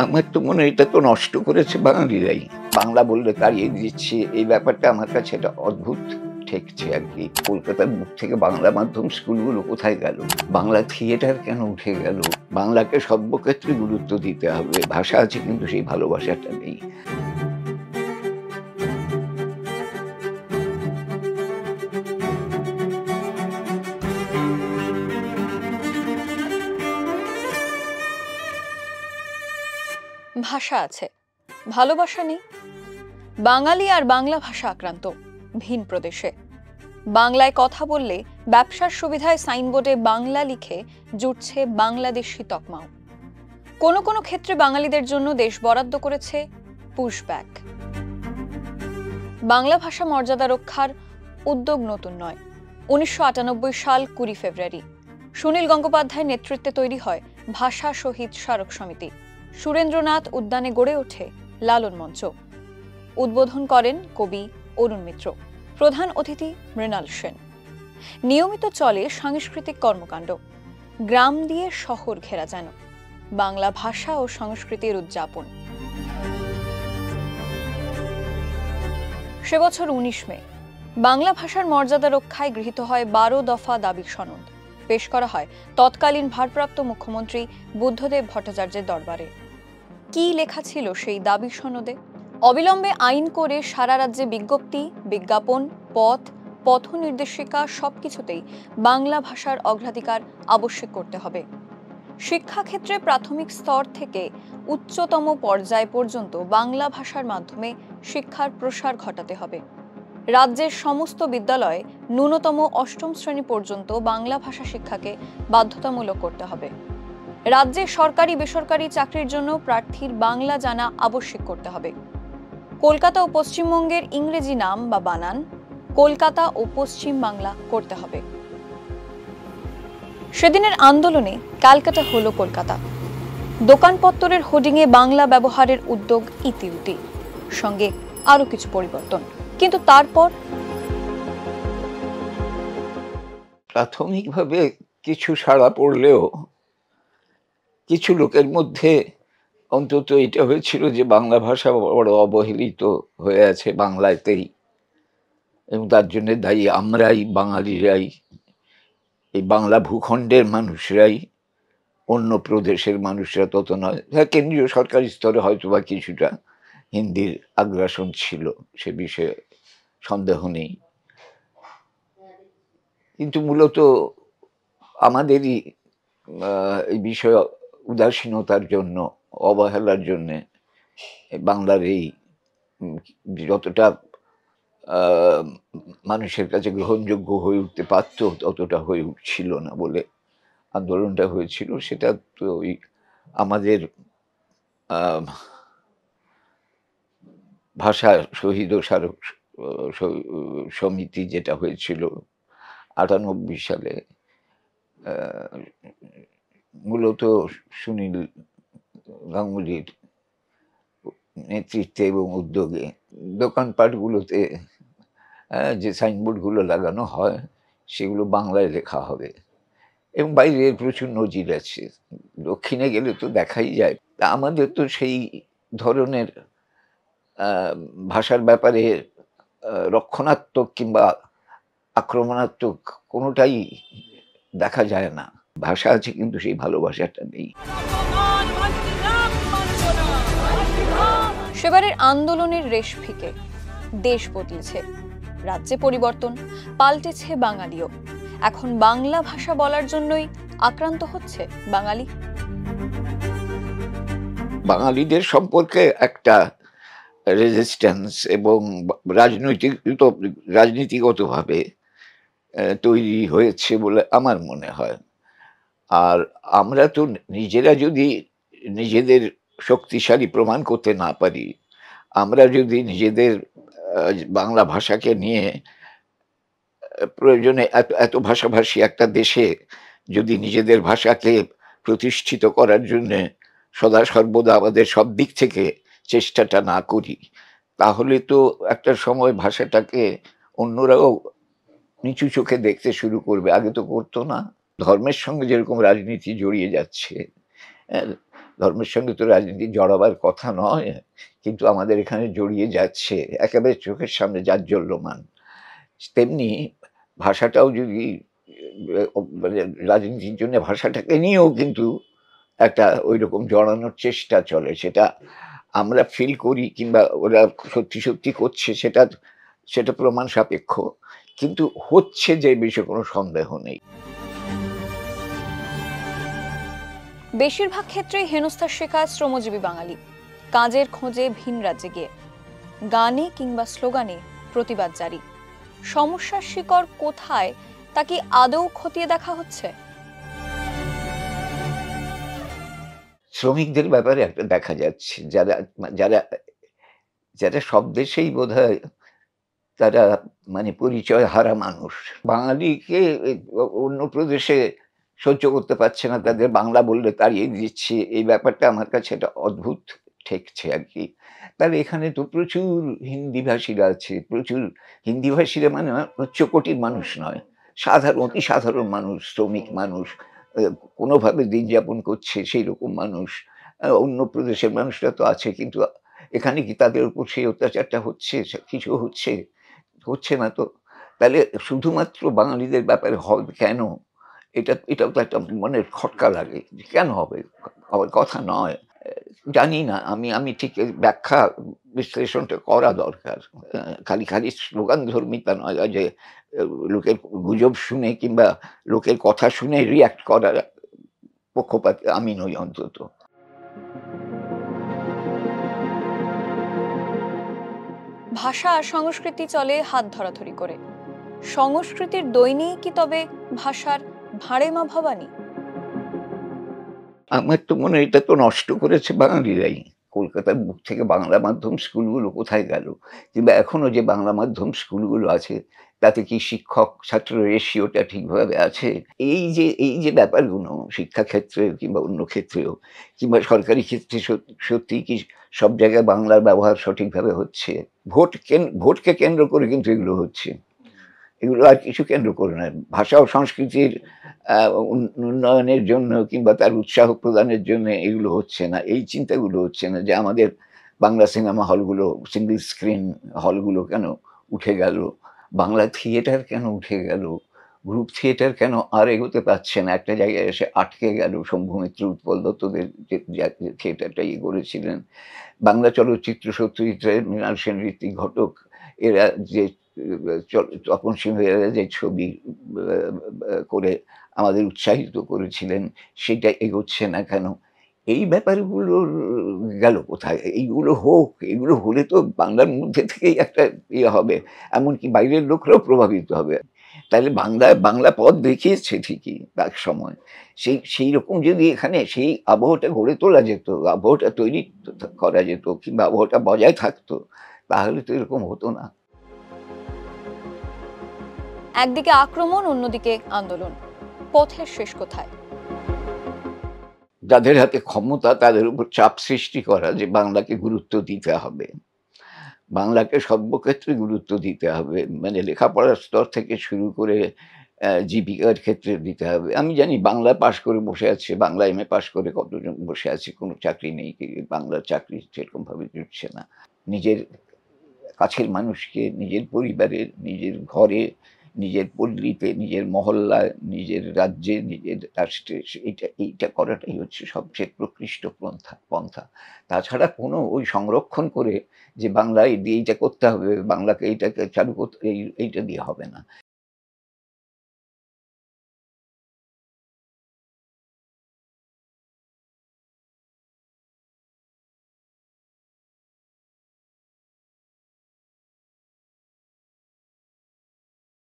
আমার তো মনে হয় এটা তো নষ্ট করেছে বাঙালিরাই। বাংলা বললে তাড়িয়ে দিচ্ছে, এই ব্যাপারটা আমার কাছে এটা অদ্ভুত ঠেকছে আরকি। কলকাতার বুক থেকে বাংলা মাধ্যম স্কুলগুলো কোথায় গেল? বাংলা থিয়েটার কেন উঠে গেল? বাংলাকে সর্বক্ষেত্রে গুরুত্ব দিতে হবে। ভাষা আছে কিন্তু সেই ভালোবাসাটা নেই। ভাষা আছে, ভালোবাসা নেই। বাঙালি আর বাংলা ভাষা আক্রান্ত ভিন প্রদেশে। বাংলায় কথা বললে ব্যবসার সুবিধায় সাইনবোর্ডে বাংলা লিখে জুটছে বাংলাদেশি তকমাও। কোনো কোনো ক্ষেত্রে বাঙালিদের জন্য দেশ বরাদ্দ করেছে পুশব্যাক। বাংলা ভাষা মর্যাদা রক্ষার উদ্যোগ নতুন নয়। 1998 সাল 20 ফেব্রুয়ারি সুনীল গঙ্গোপাধ্যায়ের নেতৃত্বে তৈরি হয় ভাষা শহীদ স্মারক সমিতি। সুরেন্দ্রনাথ উদ্যানে গড়ে ওঠে লালন মঞ্চ। উদ্বোধন করেন কবি অরুণ মিত্র, প্রধান অতিথি মৃণাল সেন। নিয়মিত চলে সাংস্কৃতিক কর্মকাণ্ড। গ্রাম দিয়ে শহর ঘেরা যেন বাংলা ভাষা ও সংস্কৃতির উদযাপন। সে বছর 19 মে বাংলা ভাষার মর্যাদা রক্ষায় গৃহীত হয় 12 দফা দাবির সনদ। পেশ করা হয় তৎকালীন ভারপ্রাপ্ত মুখ্যমন্ত্রী বুদ্ধদেব ভট্টাচার্যের দরবারে। কি লেখা ছিল সেই দাবি সনদে? অবিলম্বে আইন করে সারা রাজ্যে বিজ্ঞপ্তি, বিজ্ঞাপন, পথ নির্দেশিকা সবকিছুতেই বাংলা ভাষার অগ্রাধিকার আবশ্যক করতে হবে। শিক্ষাক্ষেত্রে প্রাথমিক স্তর থেকে উচ্চতম পর্যায় পর্যন্ত বাংলা ভাষার মাধ্যমে শিক্ষার প্রসার ঘটাতে হবে। রাজ্যের সমস্ত বিদ্যালয়ে ন্যূনতম 8ম শ্রেণী পর্যন্ত বাংলা ভাষা শিক্ষাকে বাধ্যতামূলক করতে হবে। রাজ্যে সরকারি বেসরকারি চাকরির জন্য প্রার্থীর বাংলা জানা আবশ্যক করতে হবে। কলকাতা ও পশ্চিমবঙ্গের ইংরেজি নাম বা বানান কলকাতা ও পশ্চিম বাংলা করতে হবে। সেদিনের আন্দোলনে ক্যালকাটা হলো কলকাতা। দোকানপত্তরের হোর্ডিংয়ে বাংলা ব্যবহারের উদ্যোগ ইতিউতি, সঙ্গে আরো কিছু পরিবর্তন। কিন্তু তারপর প্রাথমিকভাবে কিছু সাড়া পড়লেও কিছু লোকের মধ্যে অন্তত এটা হয়েছিল যে বাংলা ভাষা বড় অবহেলিত হয়ে আছে বাংলাতেই, এবং তার জন্য দায়ী আমরাই, বাঙালিরাই, এই বাংলা ভূখণ্ডের মানুষরাই, অন্য প্রদেশের মানুষরা তত নয়। হ্যাঁ, কেন্দ্রীয় সরকারি স্তরে হয়তো বা কিছুটা হিন্দির আগ্রাসন ছিল, সে বিষয়ে সন্দেহ নেই। কিন্তু মূলত আমাদেরই এই বিষয়ে উদাসীনতার জন্য, অবহেলার জন্যে বাংলার এই যতটা মানুষের কাছে গ্রহণযোগ্য হয়ে উঠতে পারত ততটা হয়ে উঠছিল না বলে আন্দোলনটা হয়েছিল। সেটা তো ওই আমাদের ভাষা শহীদ ও স্মারক সমিতি যেটা হয়েছিল 98 সালে, মূলত সুনীল গাঙ্গুলির নেতৃত্বে এবং উদ্যোগে দোকানপাটগুলোতে যে সাইনবোর্ডগুলো লাগানো হয় সেগুলো বাংলায় লেখা হবে, এবং বাইরে প্রচুর নজির আছে। দক্ষিণে গেলে তো দেখাই যায়। আমাদের তো সেই ধরনের ভাষার ব্যাপারে রক্ষণাত্মক কিংবা আক্রমণাত্মক কোনোটাই দেখা যায় না। ভাষা আছে কিন্তু সেই ভালোবাসাটা নেই। সেবারের আন্দোলনের রেশ ফিকে দেশ বদলেছে, রাজ্যে পরিবর্তন, পাল্টেছে বাঙালিও। এখন বাংলা ভাষা বলার জন্যই আক্রান্ত হচ্ছে বাঙালি। বাঙালিদের সম্পর্কে একটা রেজিস্ট্যান্স এবং রাজনীতিগতভাবে তৈরি হয়েছে বলে আমার মনে হয়। আর আমরা তো নিজেরা যদি নিজেদের শক্তিশালী প্রমাণ করতে না পারি, আমরা যদি নিজেদের বাংলা ভাষাকে নিয়ে প্রয়োজনে এত ভাষাভাষী একটা দেশে যদি নিজেদের ভাষাকে প্রতিষ্ঠিত করার জন্যে সদা সর্বদা আমাদের সব দিক থেকে চেষ্টাটা না করি, তাহলে তো একটা সময় ভাষাটাকে অন্যরাও নিচু চোখে দেখতে শুরু করবে। আগে তো করতো না। ধর্মের সঙ্গে যেরকম রাজনীতি জড়িয়ে যাচ্ছে, ধর্মের সঙ্গে তো রাজনীতি জড়াবার কথা নয়, কিন্তু আমাদের এখানে জড়িয়ে যাচ্ছে একেবারে চোখের সামনে জাজ্বল্যমান। তেমনি ভাষাটাও যদি মানে রাজনীতির জন্য ভাষাটাকে নিয়েও কিন্তু একটা ঐরকম জড়ানোর চেষ্টা চলে। সেটা আমরা ফিল করি কিংবা ওরা সত্যি, সত্যি করছে সেটা প্রমাণ সাপেক্ষ। কিন্তু হচ্ছে যে বিষয়ে কোনো সন্দেহ নেই। বেশিরভাগ ক্ষেত্রেই হেনস্থার শিকার শ্রমজীবী বাঙালি, কাজের খোঁজে ভিন রাজ্যে গিয়ে। গানে কিংবা স্লোগানে প্রতিবাদ জারি। সমস্যার শিকড় কোথায় তা কি আদৌ খতিয়ে দেখা হচ্ছে? শ্রমিকদের ব্যাপারে একটা দেখা যাচ্ছে যারা যারা সব দেশেই বোধহয় তারা মানে পরিচয় হারা মানুষ। বাঙালিকে অন্য প্রদেশে সহ্য করতে পারছে না, তাদের বাংলা বললে তাড়িয়ে দিচ্ছে। এই ব্যাপারটা আমার কাছে একটা অদ্ভুত ঠেকছে আরকি। তাহলে এখানে তো প্রচুর হিন্দিভাষীরা আছে, প্রচুর হিন্দিভাষীরা মানে উচ্চকোটির মানুষ নয়। অতি সাধারণ মানুষ, শ্রমিক মানুষ, আ কোনোভাবে দিন যাপন করছে সেইরকম মানুষ। অন্য প্রদেশের মানুষরা তো আছে, কিন্তু এখানে কি তাদের উপর সেই অত্যাচারটা হচ্ছে? কিছু হচ্ছে? হচ্ছে না তো। তাহলে শুধুমাত্র বাঙালিদের ব্যাপারে হবে কেন? এটাও তো একটা মনের খটকা লাগে। যে কেন হবে? হওয়ার কথা নয়। জানি না। আমি ঠিক এর ব্যাখ্যা বিশ্লেষণটা করা দরকার। খালি স্লোগানধর্মিতা নয়, যে আ লোকের গুজব শুনে কিংবা লোকের কথা শুনে রিঅ্যাক্ট করার পক্ষপাতী আমি নই অন্তত। ভাষা আর সংস্কৃতি চলে হাত ধরাধরি করে। সংস্কৃতির দৈনিক কি তবে ভাষার ভাঁড়ে মা ভবানী? আমার তো মনে হয় এটা তো নষ্ট করেছে বাঙালিরাই। কলকাতার বুক থেকে বাংলা মাধ্যম স্কুলগুলো কোথায় গেল? কিংবা এখনো যে বাংলা মাধ্যম স্কুলগুলো আছে, তাতে কি শিক্ষক-ছাত্র রেশিওটা ঠিকভাবে আছে? এই যে ব্যাপারগুলো শিক্ষাক্ষেত্রে কিংবা অন্য ক্ষেত্রেও কিংবা সরকারি ক্ষেত্রে সত্যিই কি সব জায়গায় বাংলার ব্যবহার সঠিকভাবে হচ্ছে? ভোটকে কেন্দ্র করে কিন্তু এগুলো হচ্ছে। এগুলো আর কিছু কেন্দ্র করে নয়। ভাষা ও সংস্কৃতির আ উন্নয়নের জন্য কিংবা তার উৎসাহ প্রদানের জন্যে এগুলো হচ্ছে না। এই চিন্তাগুলো হচ্ছে না যে আমাদের বাংলা সিনেমা হলগুলো, সিঙ্গল স্ক্রিন হলগুলো কেন উঠে গেল? বাংলা থিয়েটার কেন উঠে গেল? গ্রুপ থিয়েটার কেন আর এগোতে পারছে না? একটা জায়গায় এসে আটকে গেল। শম্ভু মিত্র, উৎপল দত্তদের যে থিয়েটারটা ইয়ে করেছিলেন। বাংলা চলচ্চিত্র সত্যজিৎ রায়, মৃণাল সেন, ঋত্বিক ঘটক এরা যে তপন সিংহেরা যে ছবি করে আমাদের উৎসাহিত করেছিলেন, সেটা এগোচ্ছে না কেন? এই ব্যাপারগুলোর গেল কোথায়? এইগুলো হোক, এগুলো হলে তো বাংলার মধ্যে থেকেই একটা ইয়ে হবে। এমনকি বাইরের লোকরাও প্রভাবিত হবে। তাইলে বাংলা পথ দেখিয়েছে ঠিকই একসময়। সেইরকম যদি এখানে সেই আবহটা গড়ে তোলা যেত, আবহটা তৈরি করা যেত কিংবা আবহটা বজায় থাকতো, তাহলে তো এরকম হতো না। একদিকে আক্রমণ, অন্যদিকে আন্দোলন। পথের শেষ কোথায়? যাদের হাতে ক্ষমতা তাদের উপর চাপ সৃষ্টি করা যে বাংলাকে গুরুত্ব দিতে হবে। বাংলাকে সর্বক্ষেত্রে গুরুত্ব দিতে হবে। মানে লেখাপড়ার স্তর থেকে শুরু করে জীবিকার ক্ষেত্রে দিতে হবে। আমি জানি বাংলা পাস করে বসে আছে, বাংলা এমএ পাস করে কতজন বসে আছে, কোনো চাকরি নেই। বাংলার চাকরি সেরকমভাবে জুটছে না। নিজের কাছের মানুষকে, নিজের পরিবারের, নিজের ঘরে, নিজের পল্লীতে, নিজের মহল্লায়, নিজের রাজ্যে, নিজের রাষ্ট্রে এইটা করাটাই হচ্ছে সবচেয়ে প্রকৃষ্ট পন্থা। তাছাড়া কোনো ওই সংরক্ষণ করে যে বাংলা এই দিয়ে এইটা করতে হবে, বাংলাকে এইটাকে চালু করতে এইটা দিয়ে হবে না।